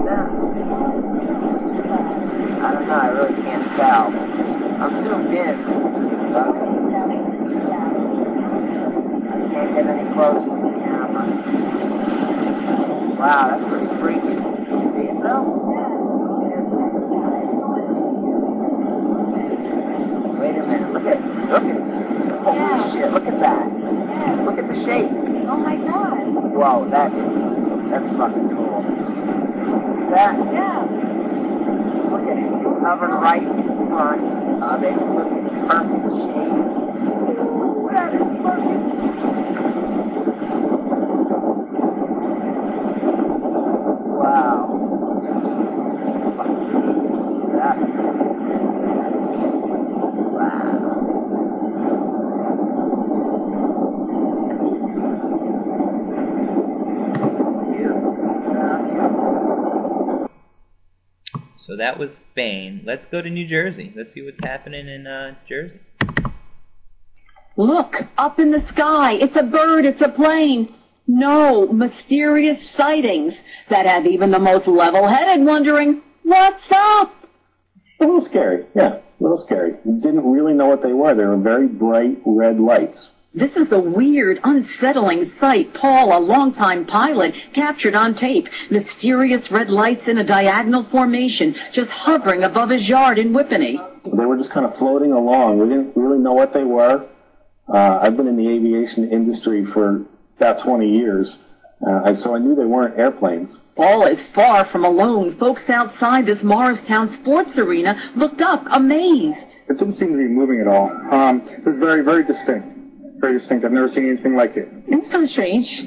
that? I don't know, I really can't tell. I'm zoomed in. I can't get any closer with the camera. Wow, that's pretty freaky. You see it though? You see it? Wait a minute, look at holy shit, look at that. Look at the shape. Oh my god. Whoa, that's fucking cool. You see that? Yeah. Look at it, it's hovering right in front of it. Look at the perfect shape. Ooh, that is fucking... Wow. So that was Spain. Let's go to New Jersey. Let's see what's happening in Jersey. Look, up in the sky. It's a bird. It's a plane. No, mysterious sightings that have even the most level-headed wondering, what's up? A little scary, yeah, a little scary. You didn't really know what they were. They were very bright red lights. This is the weird, unsettling sight Paul, a longtime pilot, captured on tape. Mysterious red lights in a diagonal formation, just hovering above his yard in Whippany. They were just kind of floating along. We didn't really know what they were. I've been in the aviation industry for about 20 years, so I knew they weren't airplanes. Paul is far from alone. Folks outside this Morristown sports arena looked up, amazed. It didn't seem to be moving at all. It was very, very distinct. Very distinct. I've never seen anything like it. It was kind of strange.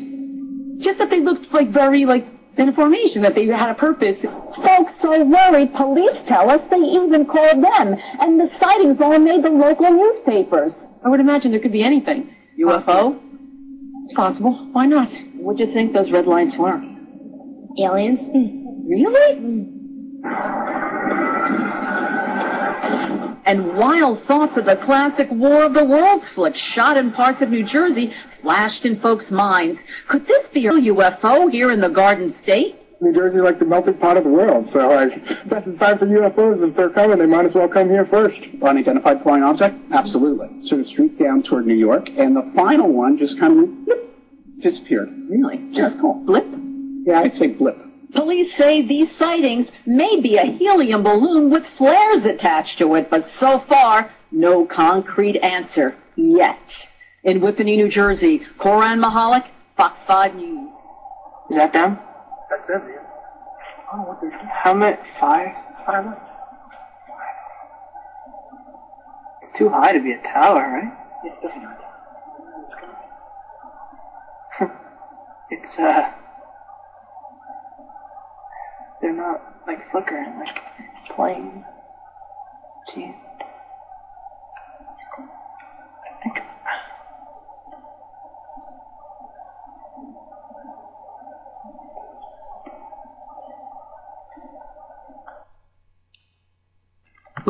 Just that they looked very in a formation, that they had a purpose. Folks so worried, police tell us they even called them, and the sightings all made the local newspapers. I would imagine there could be anything. UFO? It's possible. Why not? What do you think those red lights were? Aliens? Really? And wild thoughts of the classic War of the Worlds flick shot in parts of New Jersey flashed in folks' minds. Could this be a UFO here in the Garden State? New Jersey's like the melting pot of the world, so I guess it's time for UFOs. If they're coming, they might as well come here first. Unidentified flying object? Absolutely. Sort of streaked down toward New York, and the final one just kind of blip, disappeared. Really? Just blip? Yeah, I'd say blip. Police say these sightings may be a helium balloon with flares attached to it, but so far, no concrete answer yet. In Whippany, New Jersey, Koran Mahalik, Fox 5 News. Is that them? That's them, yeah. Oh, what the... How many? 5? It's 5 lights. It's too high to be a tower, right? Yeah, it's definitely not. It's gonna... It's, they're not, flickering, plain. Gee. I think...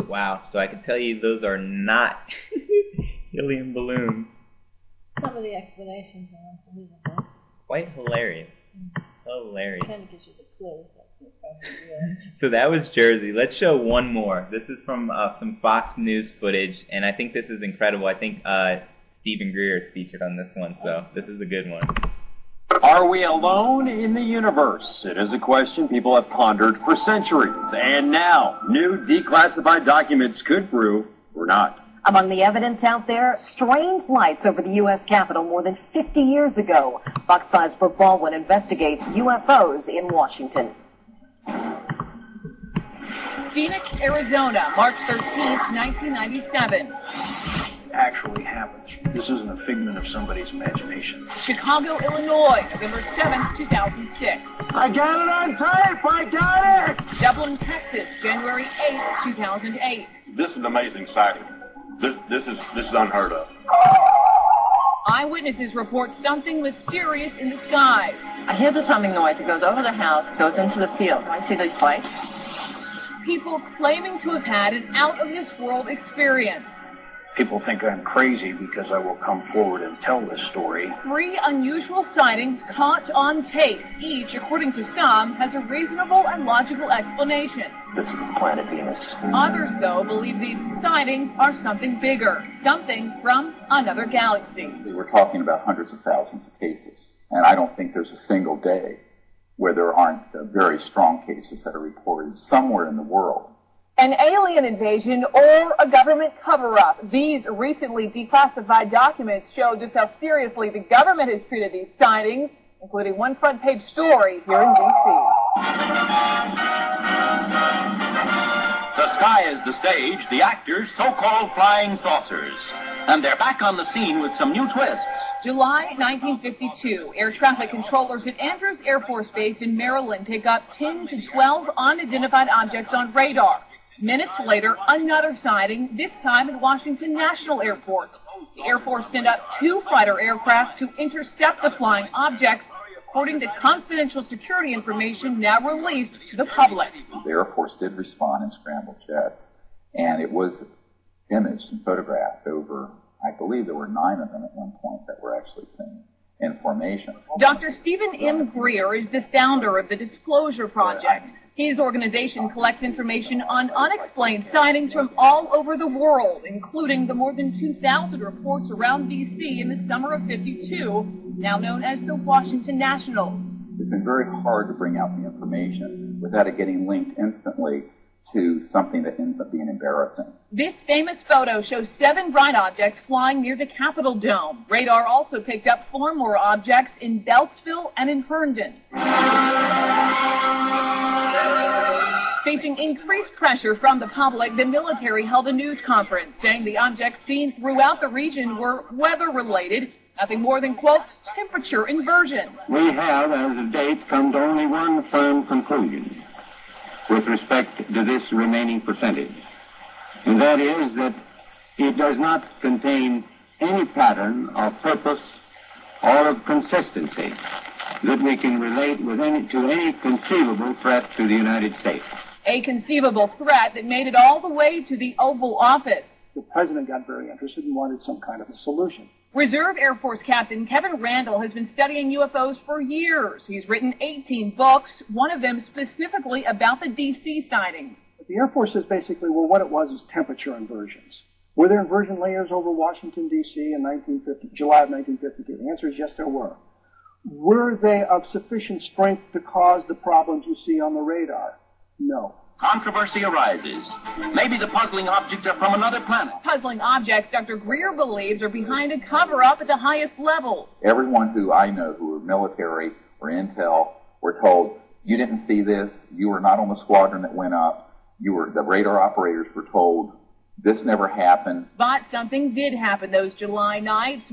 Wow, so I can tell you those are not helium balloons. Some of the explanations are unbelievable. Quite hilarious. Hilarious. Kind of gives you the clue. So that was Jersey. Let's show one more. This is from some Fox News footage, and I think this is incredible. I think Stephen Greer is featured on this one, so this is a good one. Are we alone in the universe? It is a question people have pondered for centuries, and now new declassified documents could prove we're not. Among the evidence out there, strange lights over the U.S. Capitol more than 50 years ago. Fox 5's Brooke Baldwin investigates UFOs in Washington. Phoenix, Arizona, March 13th, 1997. Actually happens. This isn't a figment of somebody's imagination. Chicago, Illinois, November 7th, 2006. I got it on tape! I got it! Dublin, Texas, January 8th, 2008. This is an amazing sighting. This is unheard of. Eyewitnesses report something mysterious in the skies. I hear the humming noise. It goes over the house, goes into the field. I see these lights. People claiming to have had an out-of-this-world experience. People think I'm crazy because I will come forward and tell this story. 3 unusual sightings caught on tape. Each, according to some, has a reasonable and logical explanation. This is the planet Venus. Others, though, believe these sightings are something bigger, something from another galaxy. We're talking about hundreds of thousands of cases, and I don't think there's a single day where there aren't very strong cases that are reported somewhere in the world. An alien invasion or a government cover-up. These recently declassified documents show just how seriously the government has treated these sightings, including one front-page story here in D.C. The sky is the stage, the actors so-called flying saucers. And they're back on the scene with some new twists. July 1952, air traffic controllers at Andrews Air Force Base in Maryland pick up 10 to 12 unidentified objects on radar. Minutes later, another sighting, this time at Washington National Airport. The Air Force sent up 2 fighter aircraft to intercept the flying objects, according to confidential security information now released to the public. The Air Force did respond in scrambled jets, and it was imaged and photographed over, I believe there were 9 of them at one point that were actually seen in formation. Dr. Stephen M. Greer is the founder of the Disclosure Project. His organization collects information on unexplained sightings from all over the world, including the more than 2,000 reports around D.C. in the summer of '52, now known as the Washington Nationals. It's been very hard to bring out the information without it getting linked instantly to something that ends up being embarrassing. This famous photo shows 7 bright objects flying near the Capitol Dome. Radar also picked up 4 more objects in Beltsville and in Herndon. Facing increased pressure from the public, the military held a news conference saying the objects seen throughout the region were weather-related, nothing more than, quote, temperature inversion. We have, as of date, come to only one firm conclusion with respect to this remaining percentage, and that is that it does not contain any pattern of purpose or of consistency that we can relate with to any conceivable threat to the United States. A conceivable threat that made it all the way to the Oval Office. The president got very interested and wanted some kind of a solution. Reserve Air Force Captain Kevin Randall has been studying UFOs for years. He's written 18 books, one of them specifically about the D.C. sightings. But the Air Force says basically, well, what it was is temperature inversions. Were there inversion layers over Washington, D.C. in July of 1952? The answer is yes, there were. Were they of sufficient strength to cause the problems you see on the radar? No. Controversy arises. Maybe the puzzling objects are from another planet. Puzzling objects, Dr. Greer believes, are behind a cover-up at the highest level. Everyone who I know who are military or intel were told, you didn't see this, you were not on the squadron that went up, the radar operators were told, this never happened. But something did happen those July nights.